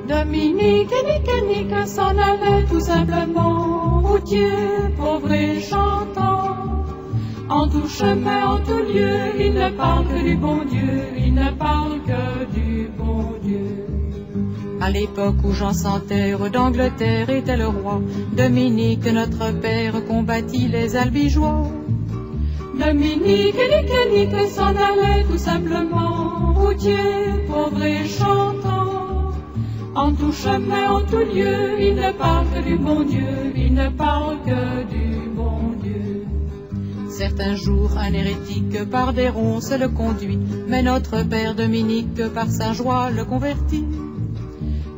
Dominique et Nique s'en allait tout simplement, routier, pauvre et chantant. En tout chemin, en tout lieu, il ne parle que du bon Dieu, il ne parle que du bon Dieu. À l'époque où Jean sans terre d'Angleterre était le roi, Dominique, notre père, combattit les albigeois. Dominique et Nique s'en allait tout simplement, routier, pauvre et chantant. En tout chemin, en tout lieu, il ne parle que du bon Dieu, il ne parle que du bon Dieu. Certains jours, un hérétique par des ronces le conduit, mais notre père Dominique par sa joie le convertit.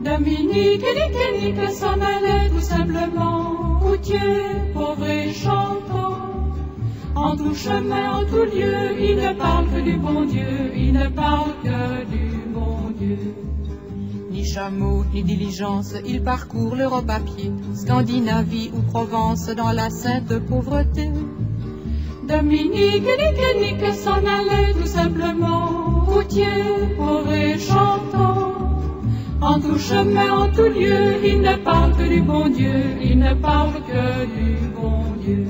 Dominique et Nique s'en allait tout simplement, routier, pauvre et chantant. En tout chemin, en tout lieu, il ne parle que du bon Dieu, il ne parle que du bon Dieu. Ni chameau, ni diligence, il parcourt l'Europe à pied, Scandinavie ou Provence dans la sainte pauvreté. Dominique et Nique s'en allait tout simplement, routier, pauvre et chantant. En tout chemin, en tout lieu, il ne parle que du bon Dieu, il ne parle que du bon Dieu.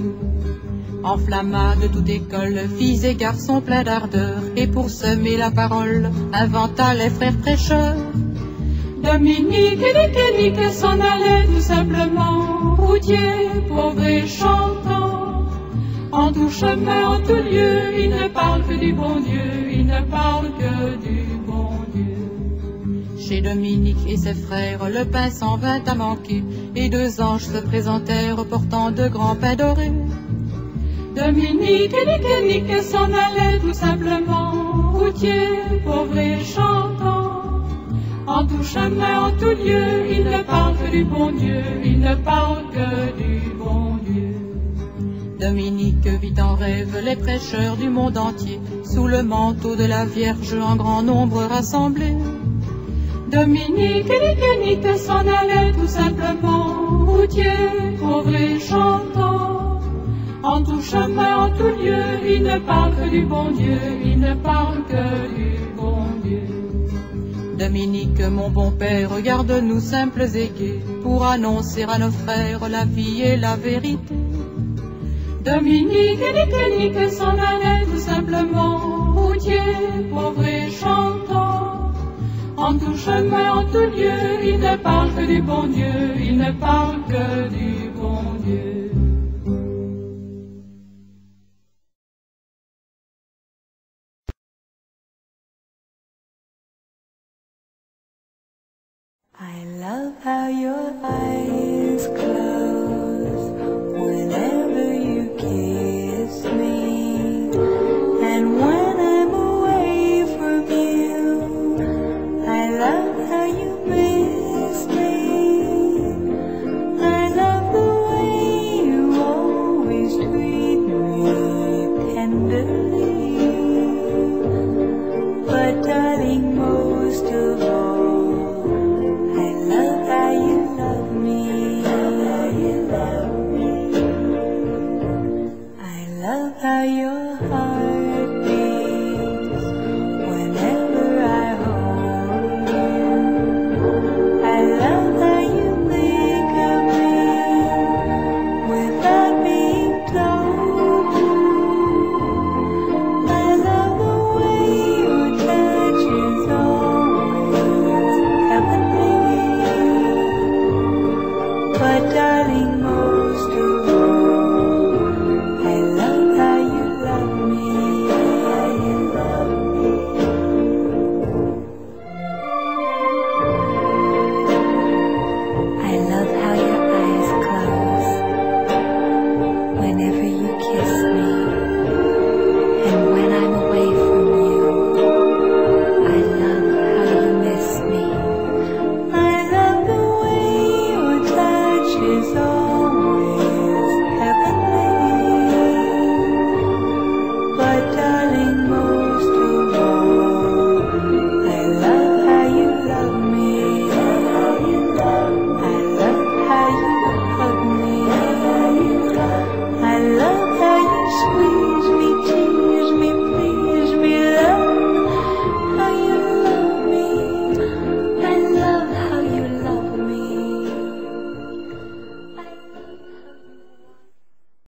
Enflamma de toute école, filles et garçons pleins d'ardeur, et pour semer la parole, inventa les frères prêcheurs. Dominique et Nique s'en allait tout simplement, routier, pauvre et chantant. En tout chemin, en tout lieu, il ne parle que du bon Dieu, il ne parle que du bon Dieu. Chez Dominique et ses frères, le pain s'en vint à manquer, et deux anges se présentèrent portant de grands pains dorés. Dominique et Nique s'en allait tout simplement, routier, pauvre et chantant. En tout chemin, en tout lieu, il ne parle que du bon Dieu, il ne parle que du bon Dieu. Dominique vit en rêve les prêcheurs du monde entier, sous le manteau de la Vierge en grand nombre rassemblés. Dominique et Nique s'en allait tout simplement, routier, pauvre et chantant. En tout chemin, en tout lieu, il ne parle que du bon Dieu, il ne parle que du bon Dieu. Dominique, mon bon père, regarde-nous simples et gais, pour annoncer à nos frères la vie et la vérité. Dominique et Nique s'en allait tout simplement, routier, pauvre et chantant. En tout chemin, en tout lieu, il ne parle que du bon Dieu, il ne parle que du bon Dieu. I love how your eyes close.